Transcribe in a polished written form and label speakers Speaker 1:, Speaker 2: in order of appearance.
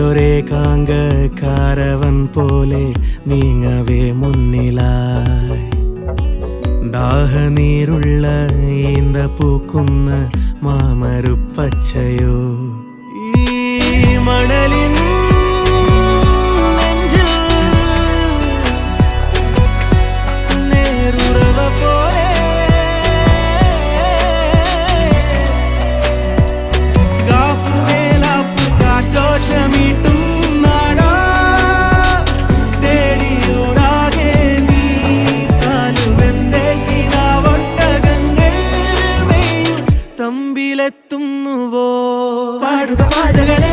Speaker 1: ഒരേകാങ്ക caravan പോലെ നീങ്ങവേ മുന്നിലായി ദാഹനീരുള്ള ഈന്ത പൂക്കുന്ന മാമരുപ്പച്ചയോ ഈ മണലിൻ നെഞ്ചിൽ നേരുറവ പോലെ കാറ്റോഷമീട്ടും നാടാ തേടിയോരാകെ നീ കാലുവെന്റെ കിനാവൊട്ടകങ്ങൾ മെയ്യും തമ്പിലെത്തുന്നുവോ പാടുക പാതകളെ